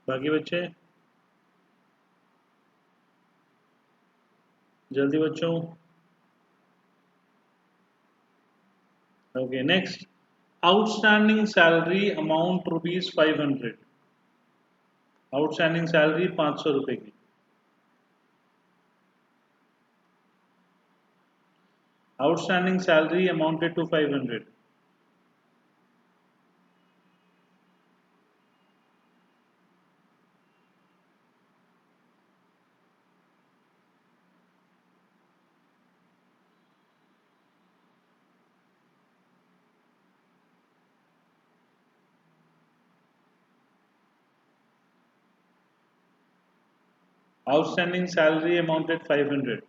बाकी बच्चे जल्दी बच्चों। Okay next, outstanding salary amount ₹500। Outstanding salary 500 रुपए की। Outstanding salary amounted to 500। Outstanding salary amounted 500.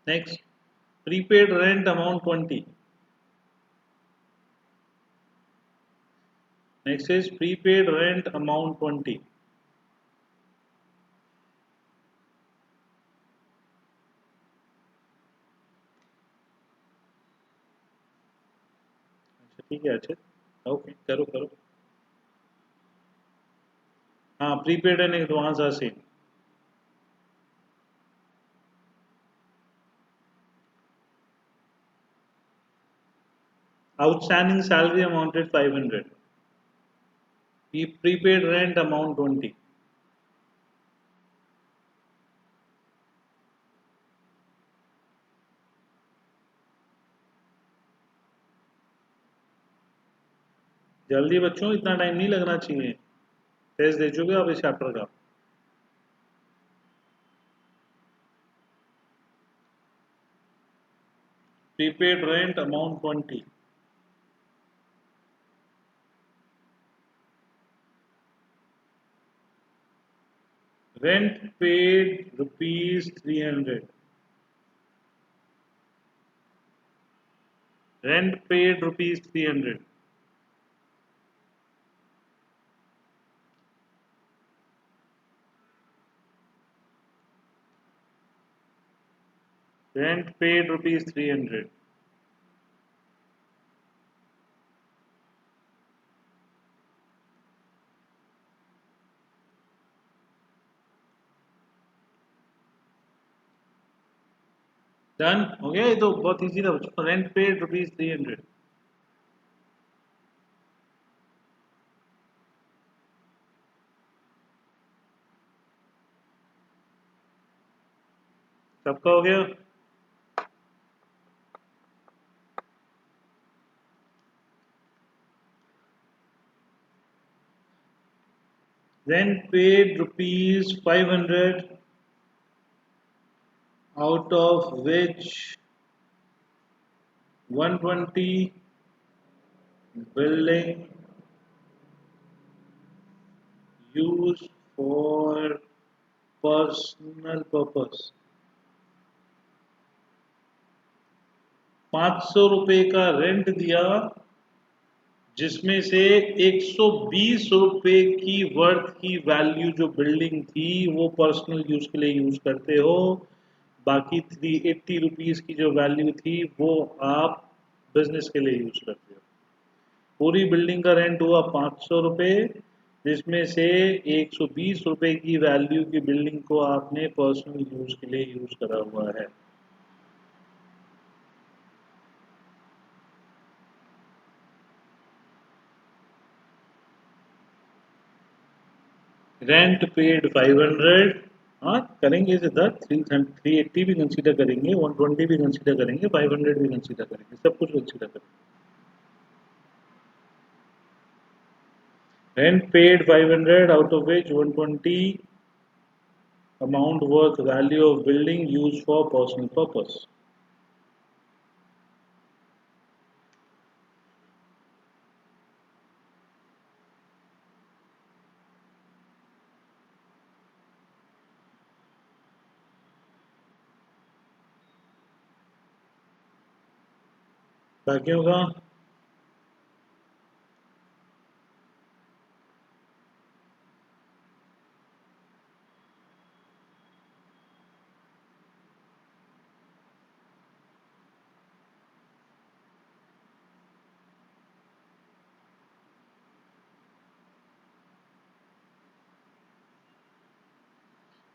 Next, prepaid rent amount 20. Next is prepaid rent amount 20. ठीक है अच्छे, ओके करो करो। हाँ prepaid and advance are same. Outstanding salary amounted 500. Prepaid rent amount 20. जल्दी बच्चों, इतना टाइम नहीं लगना चाहिए। टेस्ट दे चुके आप इस चैप्टर का। Prepaid rent amount 20. Rent paid ₹300. Rent paid ₹300. Rent paid ₹300. Done हो गया, ये तो बहुत इजी था बच्चों। Rent paid ₹300। सबका हो गया। Rent paid ₹500, out of which 120 building used for personal purpose। 500 रुपए का रेंट दिया, जिसमें से 120 रुपए की वर्थ की वैल्यू जो बिल्डिंग थी वो पर्सनल यूज के लिए यूज करते हो। बाकी 380 रुपीज की जो वैल्यू थी वो आप बिजनेस के लिए यूज करते हो। पूरी बिल्डिंग का रेंट हुआ 500 रुपए, जिसमें से 120 रुपए की वैल्यू की बिल्डिंग को आपने पर्सनल यूज के लिए यूज करा हुआ है। Rent paid 500। हाँ करेंगे सिद्धार्थ, 380 भी कंसीडर करेंगे, 120 भी कंसीडर करेंगे, 500 भी कंसीडर करेंगे, सब कुछ कंसीडर करेंगे। Rent paid 500, out of which 120 amount worth value of building used for personal purpose। बाकी होगा।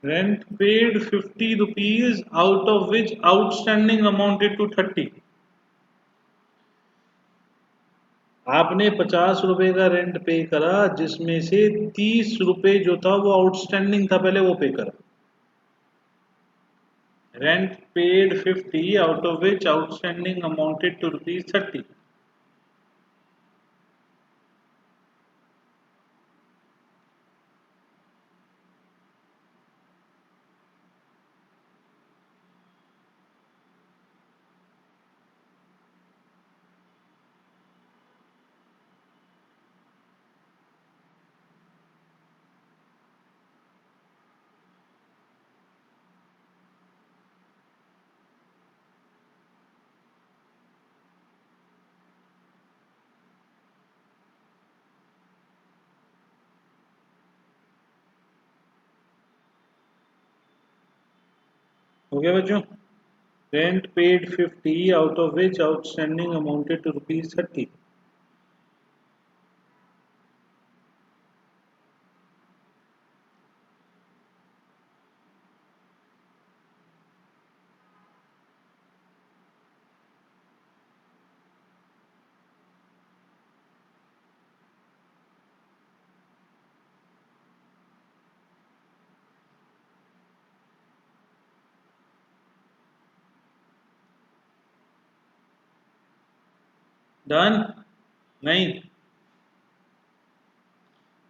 Rent paid 50 rupees, out of which outstanding amounted to 30. आपने 50 रुपए का रेंट पे करा, जिसमें से 30 रुपए जो था वो आउटस्टैंडिंग था, पहले वो पे करा. Rent paid 50, out of which outstanding amounted to rupees 30. हो गया बच्चों? Rent paid 50, out of which outstanding amounted to rupees 30. Done? नहीं.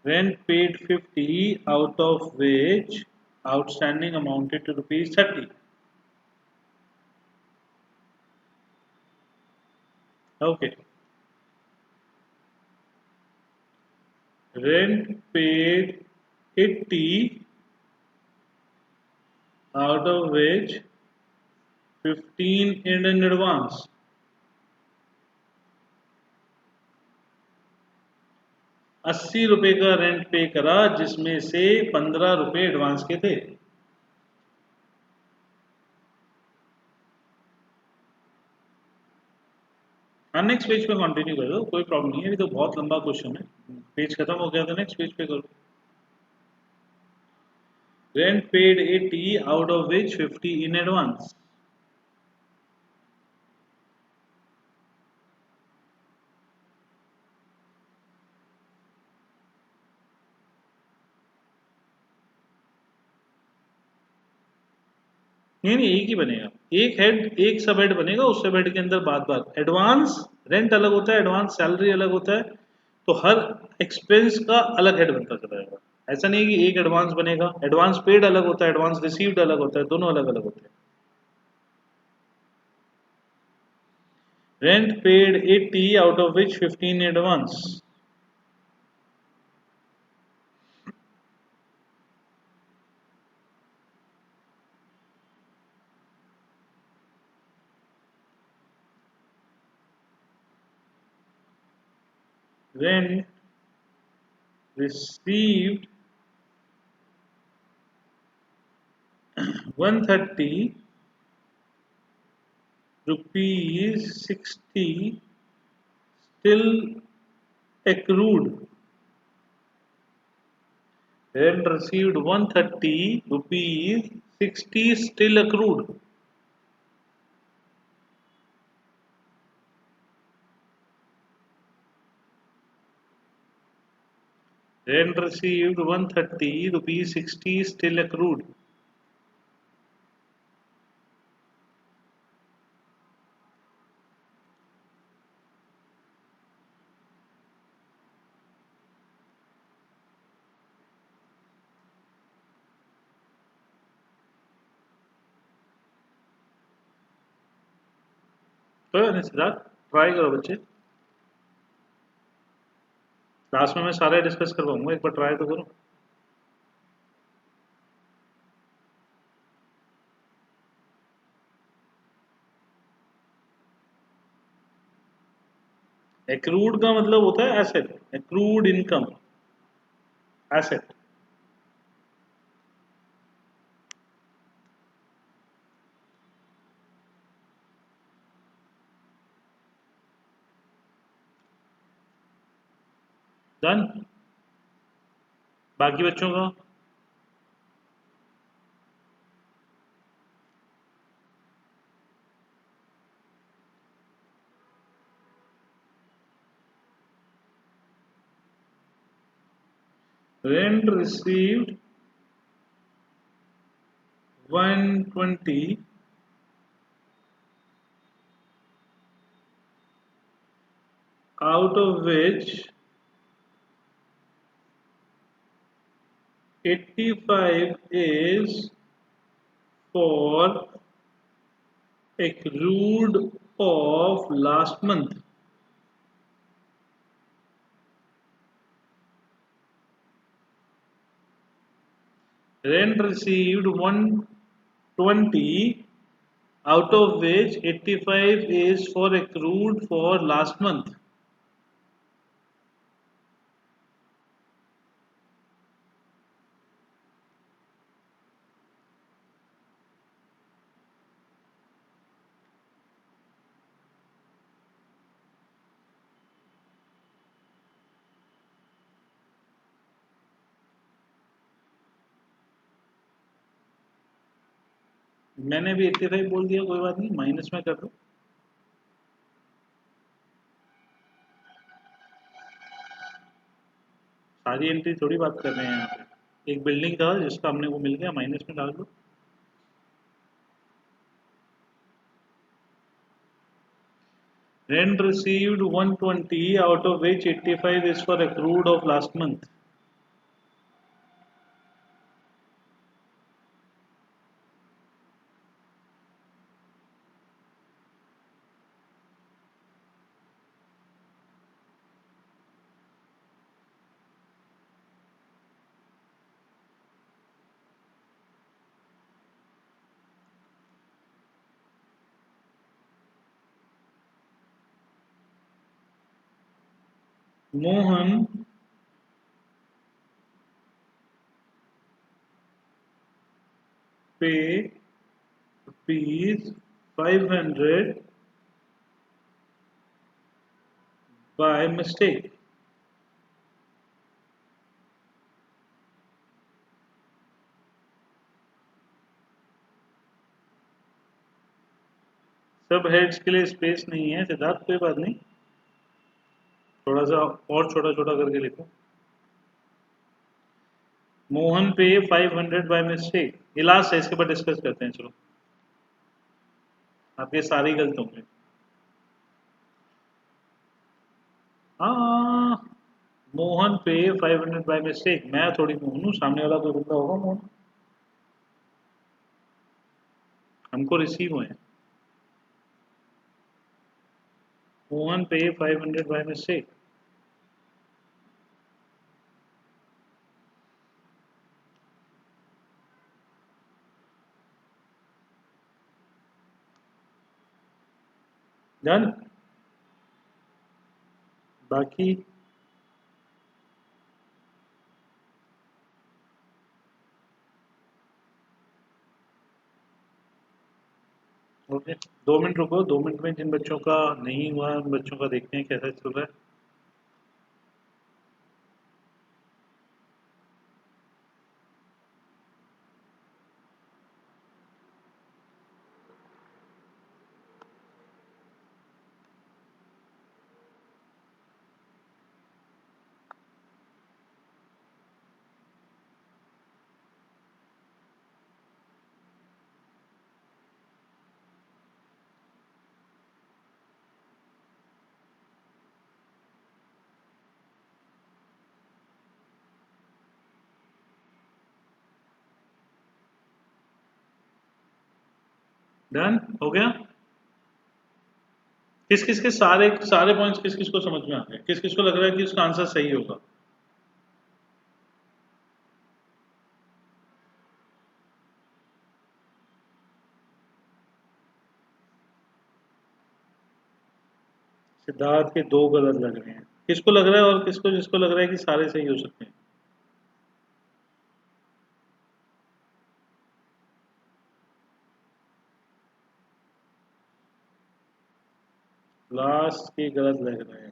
Rent paid 50, out of which outstanding amounted to rupees 30. Okay. Rent paid 80, out of which 15 in advance. 80 रुपए का rent पे करा, जिसमें से 15 रुपए एडवांस के थे. हाँ, नेक्स्ट पेज पे कंटिन्यू कर दो, कोई प्रॉब्लम नहीं है, अभी तो बहुत लंबा क्वेश्चन है. पेज खत्म हो गया तो नेक्स्ट पेज पे करो. Rent paid 80, out of which 50 in advance. नहीं, एक ही बनेगा. एक हेड, एक सब हेड बनेगा, उस सब हेड के अंदर बात बात एडवांस रेंट अलग होता है, एडवांस सैलरी अलग होता है, तो हर एक्सपेंस का अलग हेड बनता चला जाएगा. ऐसा नहीं है कि एक एडवांस बनेगा. एडवांस पेड अलग होता है, एडवांस रिसीव्ड अलग होता है, दोनों अलग अलग होते हैं. Rent paid 80, out of which 15 advance. Rent received 130 rupees 60 still accrued. Rent received 130 rupees 60 still accrued. Rent received 130 rupees 60 still accrued. तो सिद्धार्थ, ट्राई करो बच्चे. क्लास में मैं सारे डिस्कस करवाऊंगा, एक बार ट्राई तो करो. एक्रूड का मतलब होता है asset. Accrued income, asset. Done. बाकी बच्चों का Rent received 120, out of which 85 is for accrued of last month. Rent received 120, out of which 85 is for accrued for last month. मैंने भी 85 बोल दिया, कोई बात नहीं, माइनस में कर दो। सारी एंट्री थोड़ी बात कर रहे हैं यहाँ पे, एक बिल्डिंग था जिसका हमने को मिल गया, माइनस में डाल दो। Rent received 120, out of which 85 is for accrued of last month. Mohan pay rupees 500 by mistake. सब हेड्स के लिए स्पेस नहीं है सिद्धार्थ, कोई बात नहीं, थोड़ा सा और छोटा छोटा करके लिखो। मोहन पे 500 बाय मिस्टेक, ये लास्ट है, इसके बाद डिस्कस करते हैं। चलो, आपके सारे गलत होंगे। हाँ, मोहन पे 500 बाय मिस्टेक, मैं थोड़ी मोहन हूँ, सामने वाला कोई बंदा होगा मोहन, हमको रिसीव हुए हैं। मोहन पे 500 बाय मिस्टेक। डन। बाकी ओके, 2 मिनट रुको, 2 मिनट में जिन बच्चों का नहीं हुआ उन बच्चों का देखते हैं कैसा चल रहा है। डन हो गया। किस किस के सारे सारे पॉइंट्स किस किस को समझ में आ गए, किस किस को लग रहा है कि उसका आंसर सही होगा। सिद्धार्थ के 2 गलत लग रहे हैं, किसको लग रहा है और किसको जिसको लग रहा है कि सारे सही हो सकते हैं। लास्ट के गलत लग रहे हैं।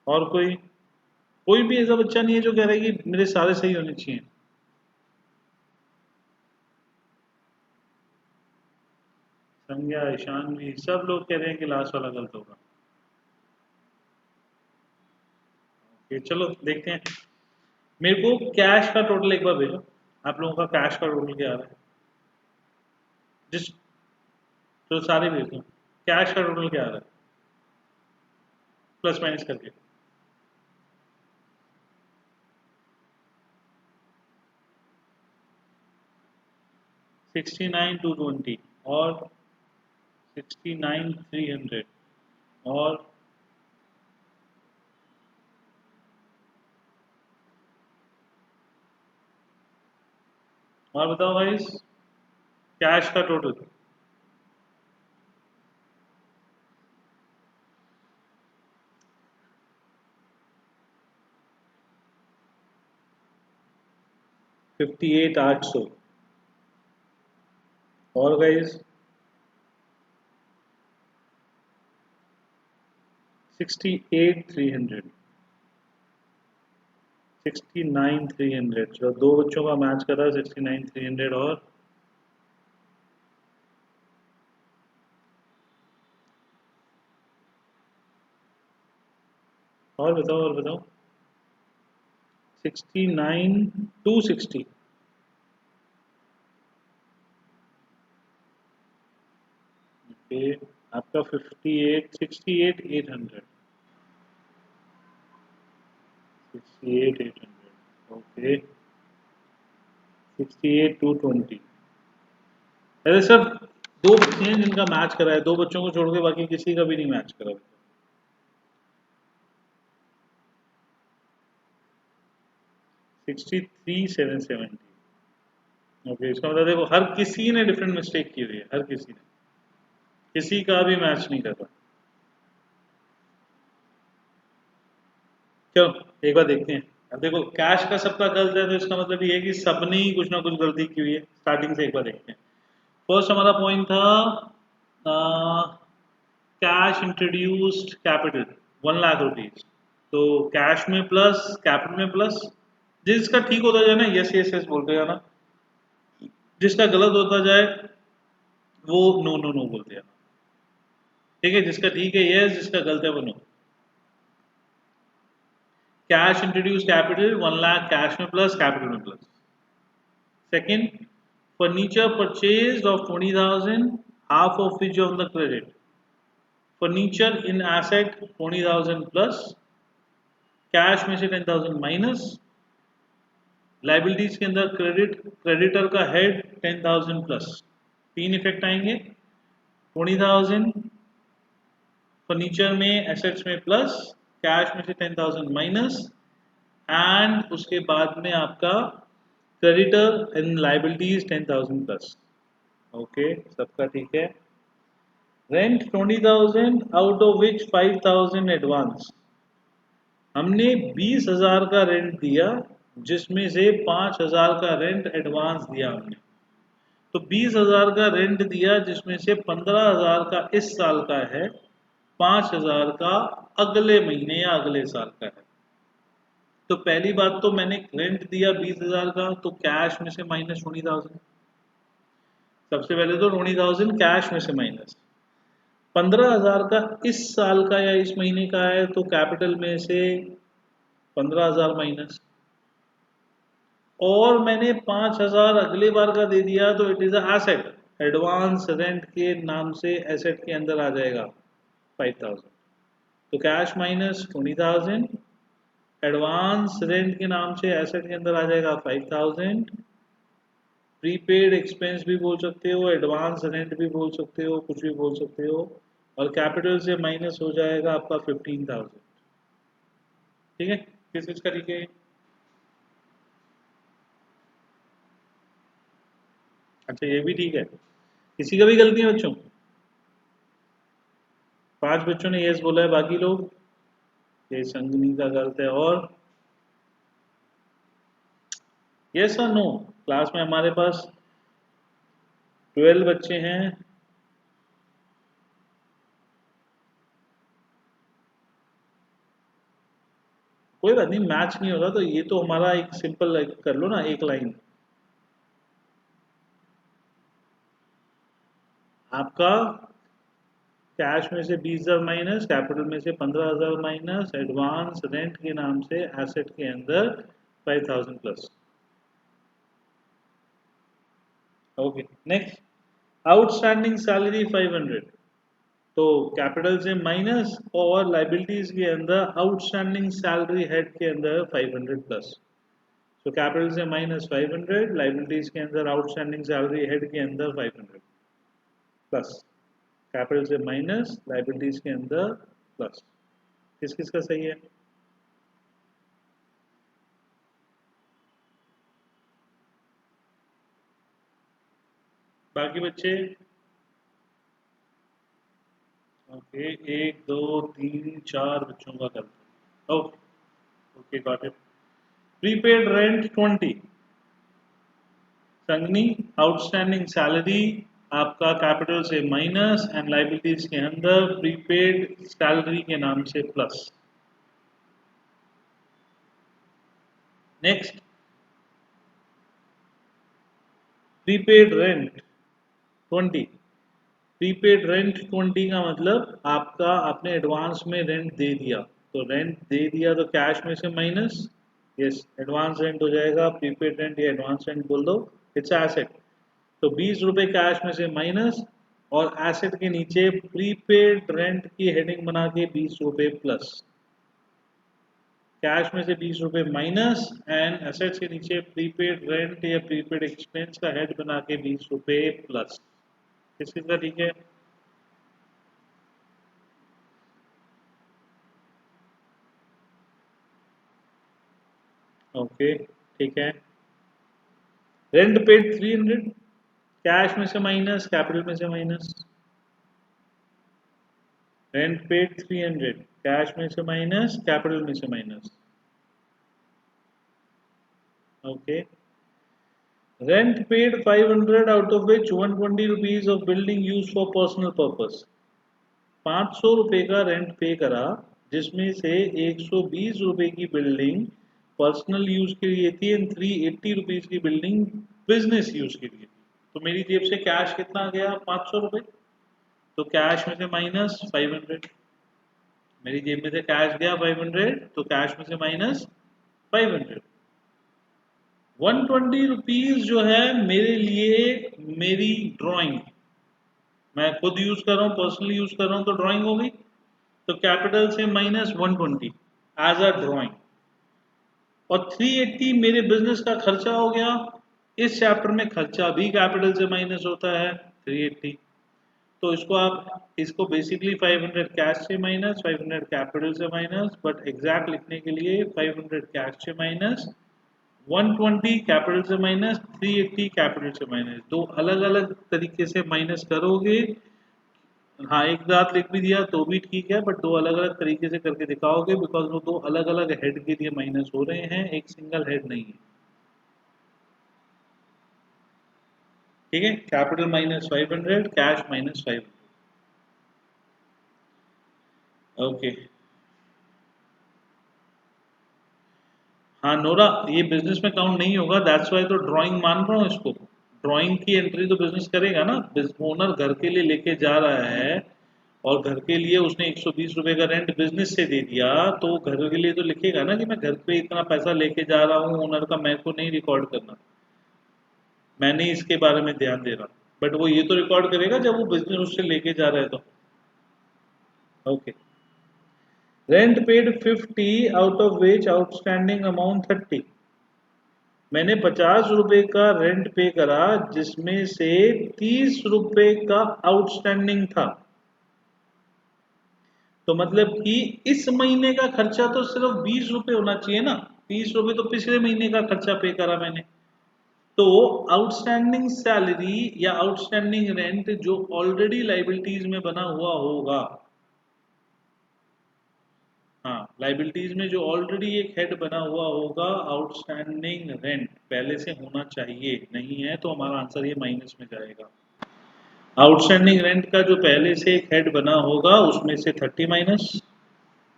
और कोई कोई भी ऐसा बच्चा नहीं है जो कह रहा है कि मेरे सारे सही होने चाहिए। संज्ञा, ईशान भी, सब लोग कह रहे हैं कि लास्ट वाला गलत होगा। ये चलो देखते हैं। मेरे को कैश का टोटल एक बार भेजो, आप लोगों का कैश का टोटल क्या आ रहा है, जिस तो सारे भेज दो। कैश का टोटल क्या आ रहा है प्लस माइनस करके? 69,220 और 69,300 और बताओ भाई कैश का टोटल। फिफ्टी एट 800 और गाइस 68,300 69,300। चलो दो बच्चों का मैच कर रहा है 69,300 और बताओ 69,260 ओके। आपका 58 68,800 68,800 ओके। 68,220। अरे सर दो बच्चे हैं जिनका मैच करा है, दो बच्चों को छोड़ के बाकी किसी का भी नहीं मैच करा। 63,770 ओके। इसका मतलब देखो हर किसी ने डिफरेंट मिस्टेक की हुई है, हर किसी ने, किसी का भी मैच नहीं कर रहा। चलो एक बार देखते हैं। अब देखो कैश का सबका गलत है तो इसका मतलब ये है कि सबने ही कुछ ना कुछ गलती की हुई है। स्टार्टिंग से एक बार देखते हैं। फर्स्ट हमारा पॉइंट था cash introduced capital 1 lakh rupees. तो कैश में प्लस कैपिटल में प्लस, जिसका ठीक होता जाए ना यस यस यस बोलते जाना, जिसका गलत होता जाए वो नो नो नो बोलते जाना। ठीक है, जिसका ठीक है यस, जिसका गलत है वो no. Cash introduce capital 1 lakh, cash में प्लस कैपिटल में plus. Second, furniture purchase of 20,000, half of which on the credit. Furniture in asset 20,000 plus, cash में से 10,000 माइनस, लाइबिलिटीज के अंदर क्रेडिटर का हेड 10,000 प्लस। तीन इफेक्ट आएंगे, 20,000 फर्नीचर में एसेट्स में प्लस, कैश में से 10,000 माइनस, एंड उसके बाद में आपका creditor and liabilities 10,000 plus. Okay सबका ठीक है। Rent 20,000 out of which 5,000 advance. हमने 20,000 का रेंट दिया जिसमें से 5,000 का रेंट एडवांस दिया हमने। तो 20,000 का रेंट दिया जिसमें से 15,000 का इस साल का है, 5,000 का अगले महीने या अगले साल का है। तो पहली बात तो मैंने रेंट दिया 20,000 का, तो कैश में से माइनस 20,000। सबसे पहले तो 20,000 कैश में से माइनस, 15,000 का इस साल का या इस महीने का है तो कैपिटल में से 15,000 माइनस, और मैंने 5,000 अगले बार का दे दिया तो it is asset, advance rent के नाम से एसेट के अंदर आ जाएगा 5,000। तो कैश माइनस 20,000, एडवांस रेंट के नाम से एसेट के अंदर आ जाएगा 5,000। प्रीपेड एक्सपेंस भी बोल सकते हो, एडवांस रेंट भी बोल सकते हो, कुछ भी बोल सकते हो, और कैपिटल से माइनस हो जाएगा आपका 15,000। ठीक है, किस चीज का ठीक है? अच्छा ये भी ठीक है, किसी का भी गलती है बच्चों? 5 बच्चों ने यस बोला है, बाकी लोग ये संगनी का गलत है। और यस और नो। क्लास में हमारे पास 12 बच्चे हैं। कोई बात नहीं, मैच नहीं होगा तो ये तो हमारा एक सिंपल कर लो ना, एक लाइन। आपका कैश में से 20,000 माइनस, कैपिटल में से 15,000 माइनस, एडवांस रेंट के नाम से एसेट के अंदर 5,000 plus. Okay next, outstanding salary 500, तो कैपिटल से माइनस और लाइबिलिटीज के अंदर आउटस्टैंडिंग सैलरी हेड के अंदर 500 प्लस। तो कैपिटल से माइनस 500, लाइबिलिटीज के अंदर आउटस्टैंडिंग सैलरी हेड के अंदर 500 प्लस, कैपिटल से माइनस लाइबिलिटीज के अंदर प्लस। किस किस का सही है? बाकी बच्चे? ओके, 1 2 3 4 बच्चों का करते हैं। Okay okay got it. Prepaid rent 20, संगनी आउटस्टैंडिंग सैलरी आपका कैपिटल से माइनस एंड लाइबिलिटीज के अंदर प्रीपेड सैलरी के नाम से plus. Next, prepaid rent 20, prepaid rent 20 का मतलब आपका आपने एडवांस में रेंट दे दिया, तो रेंट दे दिया तो कैश में से माइनस, यस एडवांस रेंट हो जाएगा, प्रीपेड रेंट या एडवांस रेंट बोल दो, इट्स एसेट। तो 20 रुपए कैश में से माइनस और एसेट के नीचे प्रीपेड रेंट की हेडिंग बना के 20 रुपए प्लस, कैश में से 20 रुपए माइनस एंड एसेट्स के नीचे प्रीपेड रेंट या प्रीपेड एक्सपेंस का हेड बना के 20 रुपए प्लस। किस किस का ठीक है? ओके ठीक है। रेंट पेड 300, कैश में से माइनस, कैपिटल में से माइनस, रेंट पेड 300, कैश में से माइनस, कैपिटल में से minus. Okay, rent paid 500 out of which 120 rupees of building use for personal purpose, 500 रुपए का रेंट पे करा जिसमें से 120 रुपए की बिल्डिंग पर्सनल यूज के लिए थी एंड 380 रुपीज की बिल्डिंग बिजनेस यूज के लिए थी। तो मेरी जेब से कैश कितना गया? 500 रुपए, तो कैश में से माइनस 500, मेरी जेब में से कैश गया 500, तो कैश में से माइनस 500। 120 रुपीज जो है मेरे लिए मेरी ड्राइंग, मैं खुद यूज कर रहा हूँ, पर्सनली यूज कर रहा हूँ, तो ड्राइंग हो गई, तो कैपिटल से माइनस 120 एज अ ड्राइंग, और 380 मेरे बिजनेस का खर्चा हो गया। इस चैप्टर में खर्चा भी कैपिटल से माइनस होता है 380, तो इसको आप इसको बेसिकली 500 कैश से माइनस, 500 कैपिटल से माइनस, बट एग्जैक्ट लिखने के लिए 500 कैश से माइनस, 120 कैपिटल से माइनस, 380 कैपिटल से माइनस, दो अलग अलग तरीके से माइनस करोगे। हाँ एक साथ लिख भी दिया तो भी ठीक है, बट दो अलग अलग तरीके से करके दिखाओगे, बिकॉज वो दो अलग अलग हेड के लिए माइनस हो रहे हैं, एक सिंगल हेड नहीं है। ठीक है, capital minus 500, cash minus 500। Okay हाँ नोरा, ये बिजनेस में काउंट नहीं होगा, दैट्स वाई तो ड्राइंग मान रहा हूँ इसको। ड्राइंग की एंट्री तो बिजनेस करेगा ना, ओनर घर के लिए लेके जा रहा है और घर के लिए उसने 120 रुपए का रेंट बिजनेस से दे दिया, तो घर के लिए तो लिखेगा ना कि मैं घर पे इतना पैसा लेके जा रहा हूँ ओनर का, मेरे को नहीं रिकॉर्ड करना, मैं नहीं इसके बारे में ध्यान दे रहा, बट वो ये तो रिकॉर्ड करेगा जब वो बिजनेस उससे लेके जा रहा है तो। Okay, rent paid 50 out of which outstanding amount 30, मैंने 50 रुपए का रेंट पे करा जिसमें से 30 रुपए का आउटस्टैंडिंग था, तो मतलब कि इस महीने का खर्चा तो सिर्फ 20 रुपए होना चाहिए ना, 30 रुपए तो पिछले महीने का खर्चा पे करा मैंने। तो आउटस्टैंडिंग सैलरी या आउटस्टैंडिंग रेंट जो ऑलरेडी लाइबिलिटीज में बना हुआ होगा, हाँ लाइबिलिटीज में जो ऑलरेडी एक हेड बना हुआ होगा, आउटस्टैंडिंग रेंट पहले से होना चाहिए, नहीं है तो हमारा आंसर ये माइनस में जाएगा। आउटस्टैंडिंग रेंट का जो पहले से एक हेड बना होगा उसमें से 30 माइनस,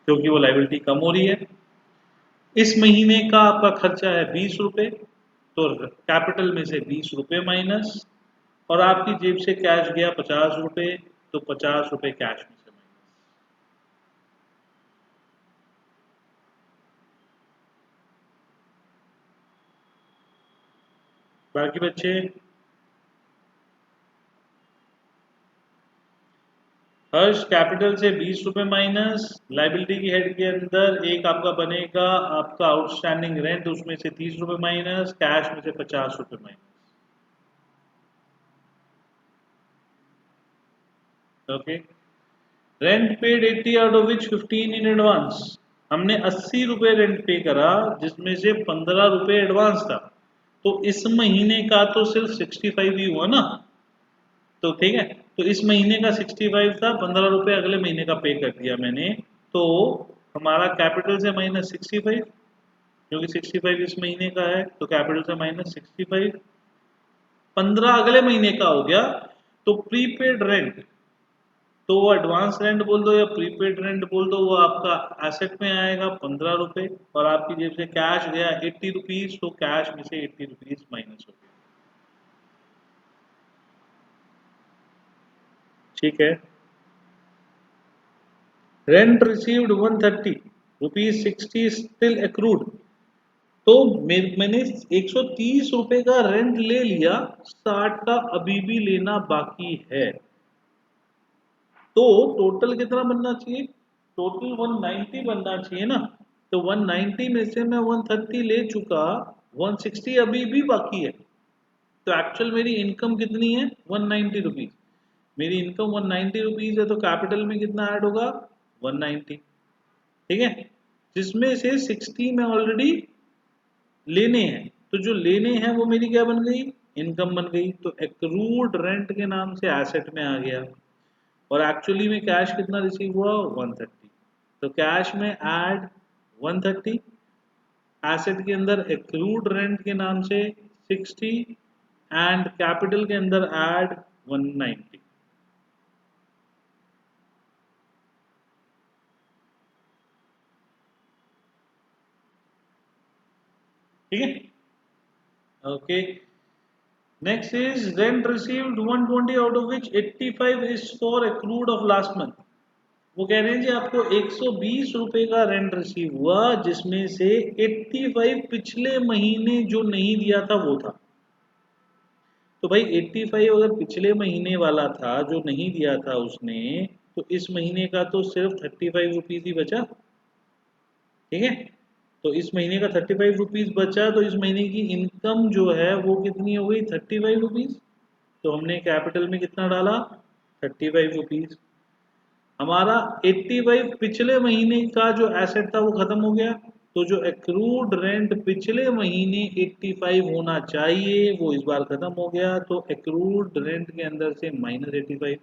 क्योंकि वो लाइबिलिटी कम हो रही है। इस महीने का आपका खर्चा है 20 रुपए, तो कैपिटल में से 20 रुपए माइनस, और आपकी जेब से कैश गया 50 रुपए, तो 50 रुपए कैश में से माइनस। बाकी बच्चे हर्ष कैपिटल से 20 रुपए माइनस, लाइबिलिटी की हेड के अंदर एक आपका बनेगा आपका आउटस्टैंडिंग रेंट, उसमें से 30 रुपए माइनस, कैश में से 50 रुपए minus. Okay, rent paid 80 out of which 15 in advance. हमने 80 रुपए रेंट पे करा जिसमें से 15 रुपए एडवांस था, तो इस महीने का तो सिर्फ 65 ही हुआ ना। तो ठीक है, तो इस महीने का 65 था, 15 रुपए अगले महीने का पे कर दिया मैंने, तो हमारा कैपिटल से माइनस 65, क्योंकि 65 इस महीने का है तो कैपिटल से माइनस 65, 15 अगले महीने का हो गया। तो प्रीपेड रेंट, तो वो एडवांस रेंट बोल दो या प्रीपेड रेंट बोल दो, वो आपका एसेट में आएगा 15 रुपए, और आपकी जेब से कैश गया 80 रुपीज, तो कैश में से 80 रुपीज माइनस हो गया। ठीक है, rent received 130 rupees 60 still accrued. तो मैंने 130 रुपए का रेंट ले लिया, 60 का अभी भी लेना बाकी है, तो टोटल कितना बनना चाहिए? टोटल 190 बनना चाहिए ना। तो 190 में से मैं 130 ले चुका, 160 अभी भी बाकी है। तो एक्चुअल मेरी इनकम कितनी है? 190 रुपीज। मेरी इनकम 190 रुपीज है, तो कैपिटल में कितना ऐड होगा? 190। ठीक है, जिसमें से 60 में ऑलरेडी लेने हैं, तो जो लेने हैं वो मेरी क्या बन गई? इनकम बन गई। तो एक्रूड रेंट के नाम से एसेट में आ गया, और एक्चुअली में कैश कितना रिसीव हुआ? 130। तो कैश में ऐड 130, एसेट के अंदर एक्रूड रेंट के नाम से 60, एंड कैपिटल के अंदर ऐड 190। ठीक है, okay. Next is rent received 120 out of which 85 is for accrued of last month. वो कह रहे हैं जी आपको 120 रुपए का रेंट रिसीव हुआ, जिसमें से 85 पिछले महीने जो नहीं दिया था वो था। तो भाई 85 अगर पिछले महीने वाला था जो नहीं दिया था उसने, तो इस महीने का तो सिर्फ 35 रुपीज ही बचा। ठीक है, तो इस महीने का 35 रुपीज बचा, तो इस महीने की इनकम जो है वो कितनी हो गई? 35 रुपीज। तो हमने कैपिटल में कितना डाला? 35 रुपीज। हमारा 85 पिछले महीने का जो एसेट था वो खत्म हो गया, तो जो एक्रूड रेंट पिछले महीने 85 होना चाहिए वो इस बार खत्म हो गया, तो एक्रूड रेंट के अंदर से माइनस 85।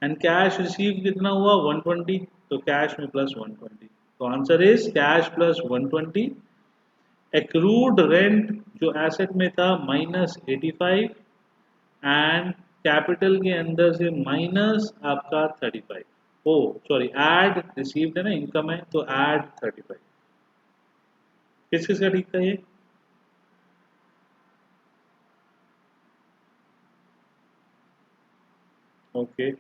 एंड कैश रिसीव कितना हुआ? 120, तो कैश में प्लस 120। तो answer is cash plus 120, accrued rent जो एसेट में था माइनस 85, एंड कैपिटल के अंदर से माइनस आपका 35। ओ सॉरी, ऐड रिसीव्ड है ना, इनकम है, तो ऐड 35। किस किस का ठीक था ये? Okay,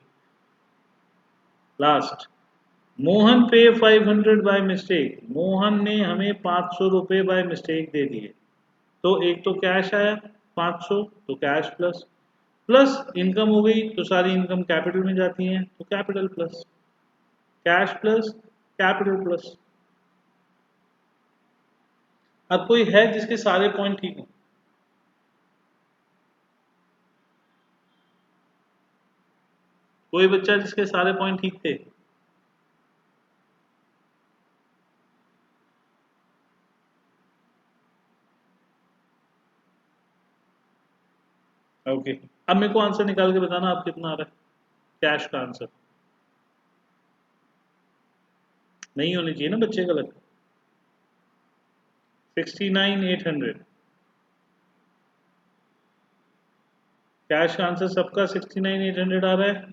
last. मोहन पे 500 बाय मिस्टेक। मोहन ने हमें 500 रुपए बाय मिस्टेक दे दिए। तो एक तो कैश आया 500, तो कैश प्लस, प्लस इनकम हो गई, तो सारी इनकम कैपिटल में जाती है, तो capital plus, cash plus, capital plus. अब कोई है जिसके सारे पॉइंट ठीक हो? कोई बच्चा जिसके सारे पॉइंट ठीक थे? ओके, अब मेरे को आंसर निकाल के बताना आप कितना आ रहा है कैश का आंसर। नहीं होनी चाहिए ना बच्चे गलत। 69,800 कैश का आंसर सबका 69,800 आ रहा है।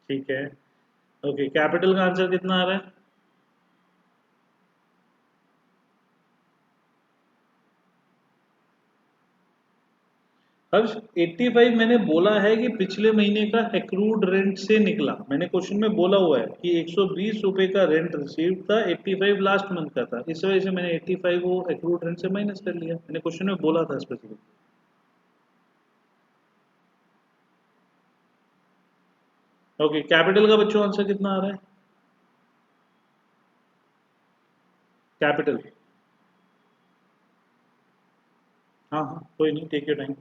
ठीक है, ओके, कैपिटल का आंसर कितना आ रहा है? हर्ष 85 मैंने बोला है कि पिछले महीने का एक्रूड रेंट से निकला। मैंने क्वेश्चन में बोला हुआ है कि 120 रुपए का रेंट रिसीव था, 85 लास्ट मंथ का था, इस वजह से मैंने 85 को एक्रूड रेंट से माइनस कर लिया। मैंने क्वेश्चन में बोला था स्पेसिफिक। ओके, कैपिटल का बच्चों आंसर कितना आ रहा है? कैपिटल, हाँ हाँ कोई नहीं, टेक योर टाइम।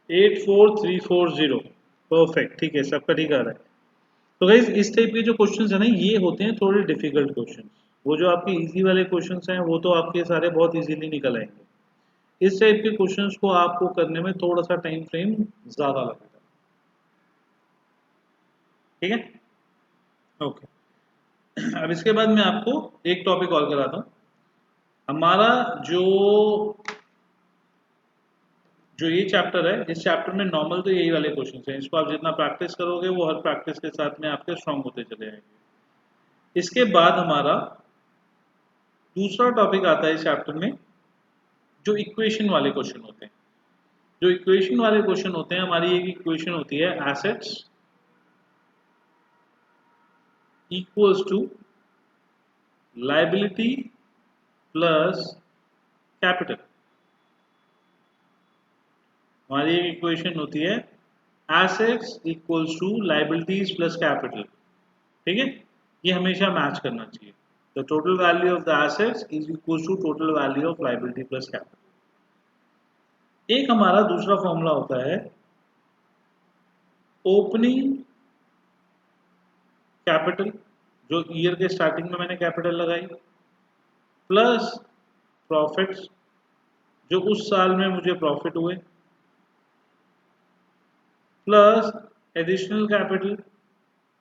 84340, परफेक्ट, ठीक है, सबका ठीक आ रहा है। तो गाइज इस टाइप के जो क्वेश्चंस है ना, ये होते हैं थोड़े डिफिकल्ट क्वेश्चंस। वो जो आपके इजी वाले क्वेश्चंस हैं वो तो आपके सारे बहुत इजीली निकल आएंगे। इस टाइप के क्वेश्चंस को आपको करने में थोड़ा सा टाइम फ्रेम ज्यादा लगेगा। ठीक है, ओके। अब इसके बाद मैं आपको एक टॉपिक और कराता हूँ। हमारा जो जो ये चैप्टर है, इस चैप्टर में नॉर्मल तो यही वाले क्वेश्चंस हैं। इसको आप जितना प्रैक्टिस करोगे वो हर प्रैक्टिस के साथ में आपके स्ट्रांग होते चले जाएंगे। इसके बाद हमारा दूसरा टॉपिक आता है इस चैप्टर में, जो इक्वेशन वाले क्वेश्चन होते हैं। जो इक्वेशन वाले क्वेश्चन होते हैं, हमारी एक इक्वेशन होती है assets equals to liability plus capital. हमारी एक इक्वेशन होती है assets equals to liabilities plus capital. ठीक है, ये हमेशा मैच करना चाहिए। The total value of the assets is equals to total value of liability plus capital. एक हमारा दूसरा फॉर्मूला होता है ओपनिंग कैपिटल, जो ईयर के स्टार्टिंग में मैंने कैपिटल लगाई, प्लस प्रॉफिट्स, जो उस साल में मुझे प्रॉफिट हुए, प्लस एडिशनल कैपिटल,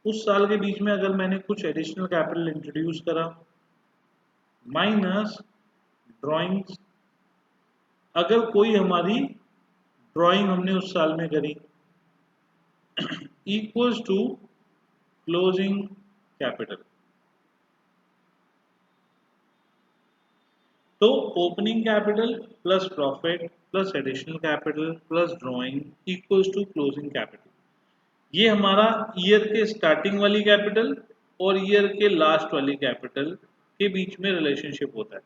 उस साल के बीच में अगर मैंने कुछ एडिशनल कैपिटल इंट्रोड्यूस करा, माइनस ड्राइंग्स, अगर कोई हमारी ड्राइंग हमने उस साल में करी, इक्वल्स टू क्लोजिंग कैपिटल। तो opening capital plus profit plus additional capital plus drawing equals to closing capital. ये हमारा ईयर के स्टार्टिंग वाली कैपिटल और ईयर के लास्ट वाली कैपिटल के बीच में रिलेशनशिप होता है।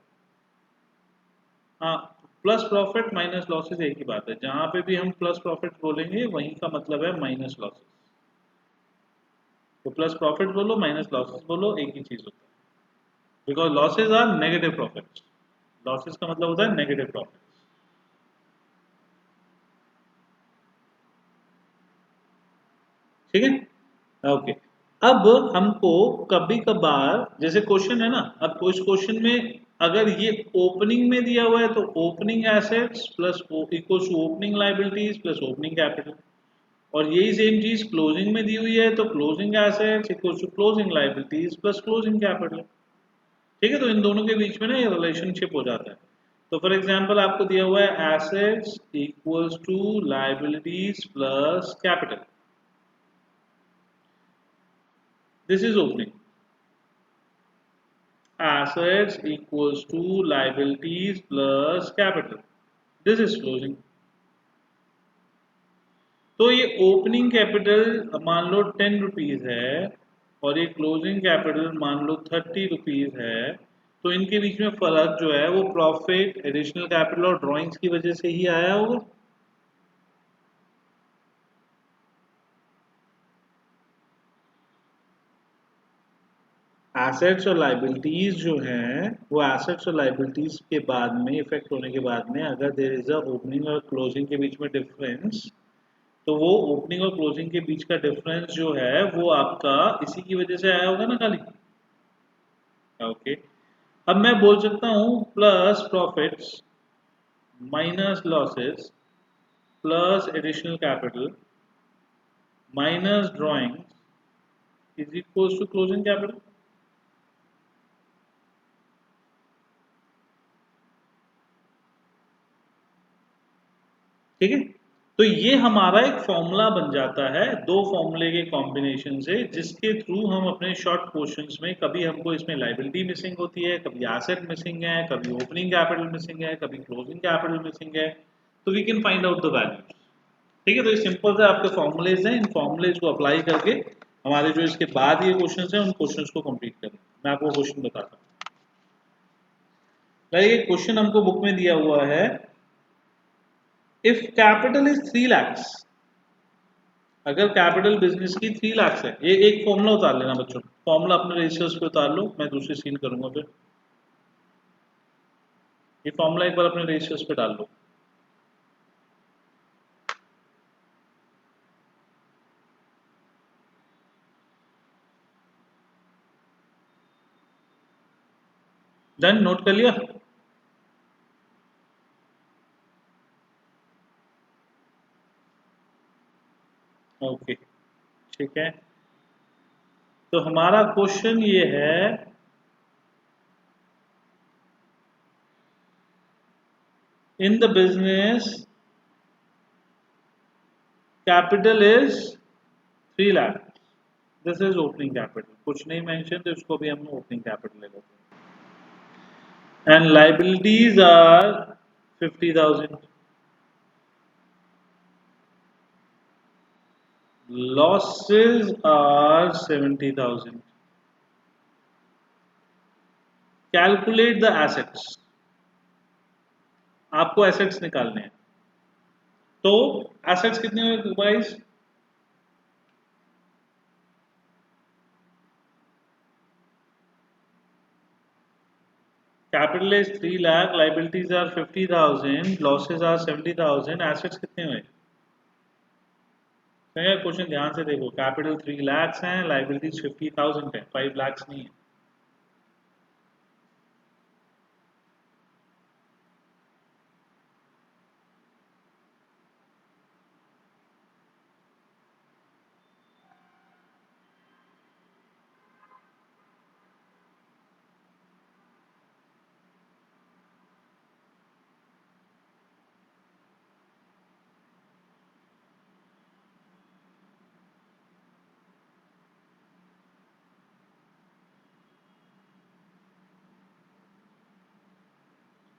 हाँ, प्लस प्रॉफिट माइनस लॉसेस एक ही बात है। जहां पे भी हम प्लस प्रॉफिट बोलेंगे वहीं का मतलब है माइनस लॉसेस। तो प्लस प्रॉफिट बोलो माइनस लॉसेस बोलो, एक ही चीज होता है। Because losses are negative profits. Losses का मतलब होता है नेगेटिव प्रॉफिट। ठीक है, ओके। अब हमको कभी कभार, जैसे क्वेश्चन है ना, अब इस क्वेश्चन में अगर ये ओपनिंग में दिया हुआ है तो opening assets plus equals to opening liabilities plus opening capital, और यही सेम चीज क्लोजिंग में दी हुई है तो closing assets equals to closing liabilities plus closing capital. ठीक है, तो इन दोनों के बीच में ना ये रिलेशनशिप हो जाता है। तो फॉर एग्जांपल आपको दिया हुआ है assets equals to liabilities plus capital, this is opening. assets equals to liabilities plus capital, this is closing। तो ये ओपनिंग कैपिटल मान लो 10 रुपीज है और ये क्लोजिंग कैपिटल मान लो 30 रुपीज है, तो इनके बीच में फर्क जो है वो प्रॉफिट, एडिशनल कैपिटल और ड्राइंग्स की वजह से ही आया होगा। एसेट्स और लाइबिलिटीज जो हैं वो एसेट्स और लाइबिलिटीज के बाद में इफेक्ट होने के बाद में अगर देयर इज अ ओपनिंग और क्लोजिंग के बीच में डिफरेंस, तो वो ओपनिंग और क्लोजिंग के बीच का डिफरेंस जो है वो आपका इसी की वजह से आया होगा ना खाली। ओके, अब मैं बोल सकता हूँ plus profits minus losses plus additional capital minus drawings is equals to closing capital. ठीक है, तो ये हमारा एक फॉर्मूला बन जाता है दो फॉर्मूले के कॉम्बिनेशन से, जिसके थ्रू हम अपने शॉर्ट क्वेश्चंस में कभी हमको इसमें लाइबिलिटी मिसिंग होती है, कभी एसेट मिसिंग है, कभी ओपनिंग कैपिटल मिसिंग है, कभी क्लोजिंग कैपिटल मिसिंग है, तो we can find out the values. ठीक है, तो ये सिंपल से आपके फॉर्मूलेज हैं, इन फॉर्मूलेज को अप्लाई करके हमारे जो इसके बाद ये क्वेश्चन हैं उन क्वेश्चन को कंप्लीट करना। मैं आपको क्वेश्चन बताता हूँ। एक क्वेश्चन हमको बुक में दिया हुआ है, इफ कैपिटल इज 3 lakhs, अगर कैपिटल बिजनेस की 3 लाख है, ये एक फॉर्मूला उतार लेना बच्चों, फॉर्मूला अपने रजिस्टर्स पे उतार लो, मैं दूसरी सीन करूंगा फिर। ये फॉर्मूला एक बार अपने रजिस्टर्स पे डाल लो। डन, नोट कर लिया? ओके, ठीक है, तो हमारा क्वेश्चन ये है, in the business capital is 3 lakh, this is opening capital, कुछ नहीं मेंशन, तो इसको भी हम ओपनिंग कैपिटल ले लेते हैं, and liabilities are 50,000, losses are 70,000, calculate the assets, आपको एसेट्स निकालने हैं, तो एसेट्स कितने हुए guys? Capital is 3 lakh, liabilities are 50,000, losses are 70,000, assets कितने हुए? क्वेश्चन ध्यान से देखो, कैपिटल 3 lakhs है, लाइबिलिटीज 50,000 है, 5 lakhs नहीं है।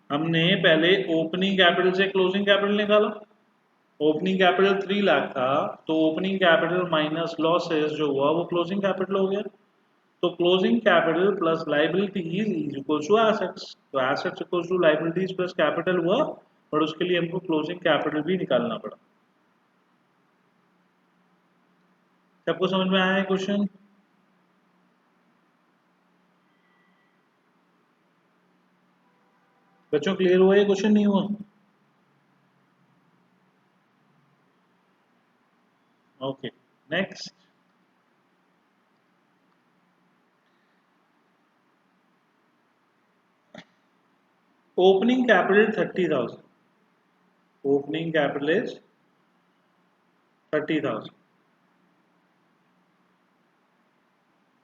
हमने पहले ओपनिंग कैपिटल से क्लोजिंग कैपिटल निकाला, ओपनिंग कैपिटल 3 लाख था, तो ओपनिंग कैपिटल माइनस लॉसेस जो हुआ वो क्लोजिंग कैपिटल हो गया, तो closing capital plus liabilities is equal to assets, तो assets equal to liabilities plus capital हुआ, और उसके लिए हमको क्लोजिंग कैपिटल भी निकालना पड़ा। सबको समझ में आया है क्वेश्चन? बच्चों क्लियर हुआ ये क्वेश्चन, नहीं हुआ? Okay, next. Opening capital 30,000, opening capital is 30,000,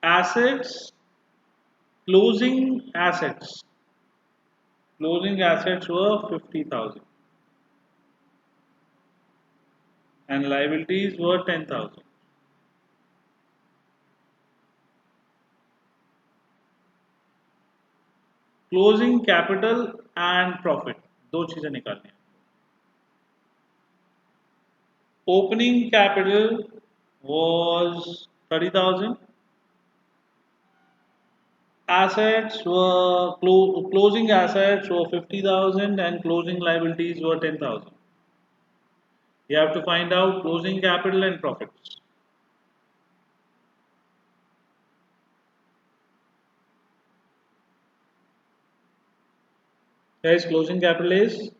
assets, closing assets were 50,000 and liabilities were 10,000. Closing capital and profit, दो चीजें निकालनी है। Opening capital was 30,000, assets were closing assets were 50,000 and closing liabilities were 10,000. You have to find out closing capital and profits. Guys, closing capital is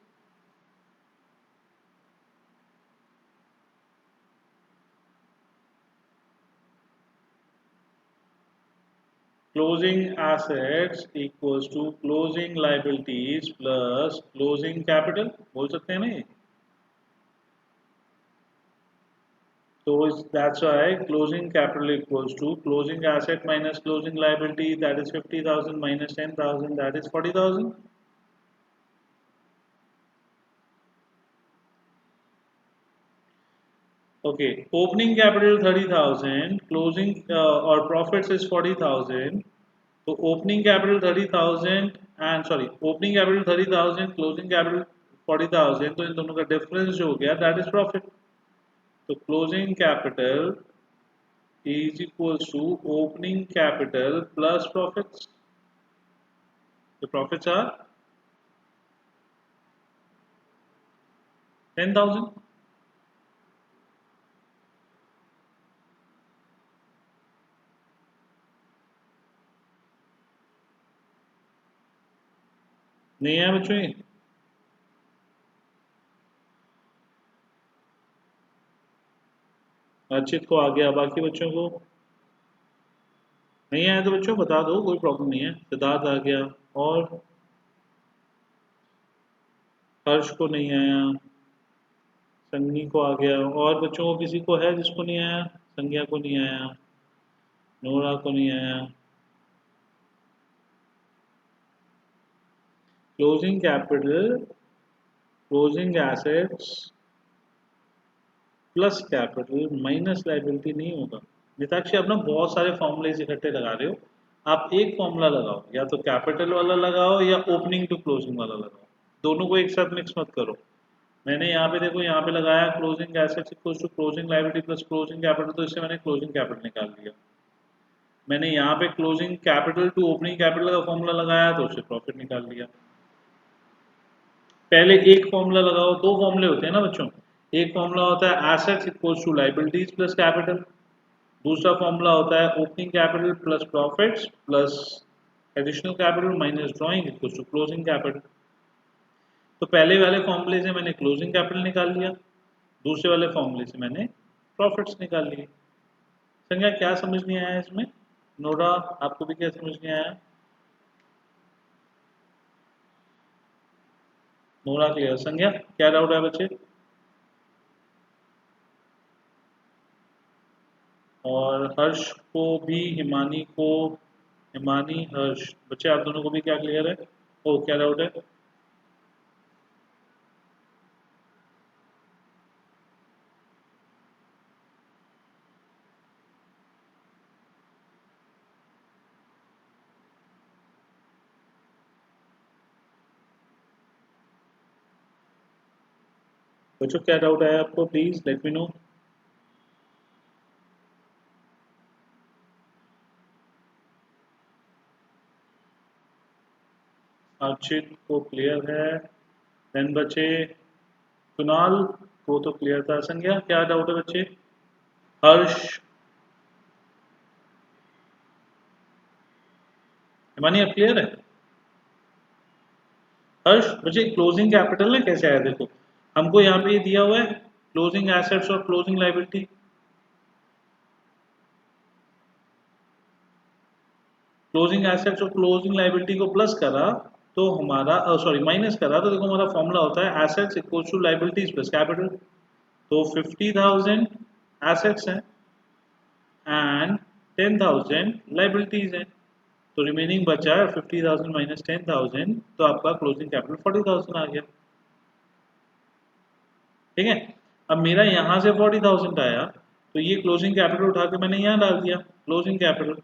closing assets equals to closing liabilities plus closing capital, बोल सकते हैं ना ये? So that's why closing capital equals to closing asset minus closing liability, that is 50,000 minus 10,000, that is 40,000. Okay, opening capital 30,000, closing or profits is 40,000. So opening capital 30,000 and sorry, opening capital 30,000, closing capital 40,000. तो इन दोनों का difference जो हो गया, that is profit. So closing capital is equals to opening capital plus profits. The profits are 10,000. नहीं है बच्चों ये? अर्चित को आ गया, बाकी बच्चों को नहीं आया तो बच्चों बता दो, कोई प्रॉब्लम नहीं है। सिद्धार्थ आ गया, और हर्ष को नहीं आया, संगी को आ गया, और बच्चों को किसी को है जिसको नहीं आया? संज्ञा को नहीं आया, नोरा को नहीं आया। Closing capital, closing assets plus capital minus liability नहीं होगा। मिताक्षी, आप ना बहुत सारे फॉर्मूले इकट्ठे लगा रहे हो। आप एक फॉर्मूला लगाओ, या तो कैपिटल वाला लगाओ या ओपनिंग टू क्लोजिंग वाला लगाओ, दोनों को एक साथ मिक्स मत करो। मैंने यहाँ पे देखो, यहाँ पे लगाया closing assets equals to closing liability plus closing capital, तो इससे मैंने क्लोजिंग कैपिटल निकाल लिया। मैंने यहाँ पे closing capital to opening capital का फॉर्मूला लगाया, तो उससे प्रॉफिट निकाल लिया। पहले एक फॉर्मूला लगाओ, दो फॉर्मूले होते हैं ना बच्चों। एक फॉर्मूला होता है assets equals to liabilities plus capital, दूसरा फॉर्मूला होता है opening capital plus profits plus additional capital minus drawing equals to closing capital. तो पहले वाले फॉर्मूले से मैंने क्लोजिंग कैपिटल निकाल लिया, दूसरे वाले फॉर्मूले से मैंने प्रॉफिट्स निकाल लिए। संज्ञा क्या समझ नहीं आया इसमें? नोरा, आपको भी क्या समझ नहीं आया? Nora clear. संज्ञा, क्या डाउट है बच्चे? और हर्ष को भी, हिमानी को, हिमानी हर्ष, बच्चे आप दोनों को भी क्या क्लियर है? ओ, क्या डाउट है? बच्चों क्या डाउट है आपको? Please let me know. Archit को क्लियर है। देन बच्चे कुणाल को तो क्लियर था। संज्ञा, क्या डाउट है बच्चे? हर्ष, हिमानी अब क्लियर है? हर्ष बच्चे, क्लोजिंग कैपिटल ना कैसे आया देखो, हमको यहाँ पे ये दिया हुआ है क्लोजिंग एसेट्स और क्लोजिंग लायबिलिटी। क्लोजिंग एसेट्स और क्लोजिंग लायबिलिटी को प्लस करा तो हमारा, सॉरी माइनस करा तो देखो हमारा फॉर्मूला होता है assets equal to liabilities plus capital. तो 50,000 एसेट्स हैं एंड 10,000 लायबिलिटीज हैं, तो रिमेनिंग बचा है 50,000 माइनस 10,000, तो आपका क्लोजिंग कैपिटल 40,000 आ गया। ठीक है, अब मेरा यहाँ से 40,000 आया, तो ये क्लोजिंग कैपिटल उठा के मैंने यहाँ डाल दिया क्लोजिंग कैपिटल,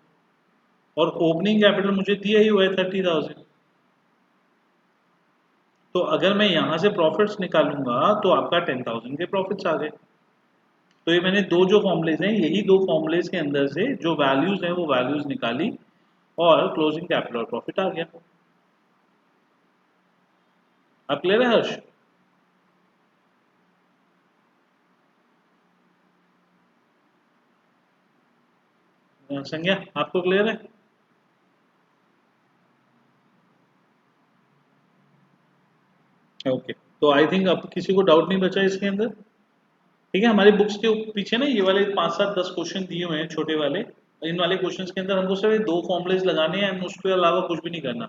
और ओपनिंग कैपिटल मुझे दिया ही हुआ है 30,000। तो अगर मैं यहाँ से प्रॉफिट्स निकालूंगा तो आपका 10,000 के प्रॉफिट्स आ गए। तो ये मैंने दो जो फॉर्मुलेज हैं, यही दो फॉर्मुलेज के अंदर से जो वैल्यूज हैं वो वैल्यूज निकाली, और क्लोजिंग कैपिटल और प्रॉफिट आ गया। अब क्लियर है हर्ष? संज्ञा, आपको क्लियर है? ओके, तो आई थिंक अब किसी को डाउट नहीं बचा इसके अंदर। ठीक है, हमारी बुक्स के पीछे ना ये वाले 5-7-10 क्वेश्चन दिए हुए हैं छोटे वाले। इन वाले क्वेश्चंस के अंदर हमको सिर्फ दो फॉर्मुलेज लगाने हैं, उसके अलावा कुछ भी नहीं करना।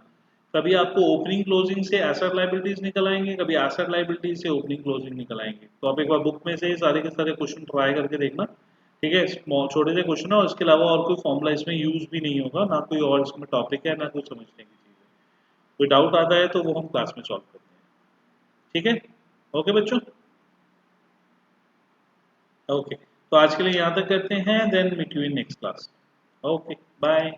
कभी आपको ओपनिंग क्लोजिंग से एसेट लायबिलिटीज निकल आएंगे, कभी एसेट लायबिलिटीज से ओपनिंग क्लोजिंग निकल आएंगे। तो आप एक बार बुक में से सारे के सारे क्वेश्चन ट्राई करके देखना, ठीक है, स्मॉल छोटे से क्वेश्चन है और इसके अलावा और कोई फॉर्मूला इसमें यूज भी नहीं होगा, ना कोई और इसमें टॉपिक है, ना कोई समझने की चीज़ है। कोई डाउट आता है तो वो हम क्लास में सॉल्व करते हैं। ठीक है, ओके बच्चों, ओके, तो आज के लिए यहाँ तक करते हैं, then meet you in next class. Okay, bye.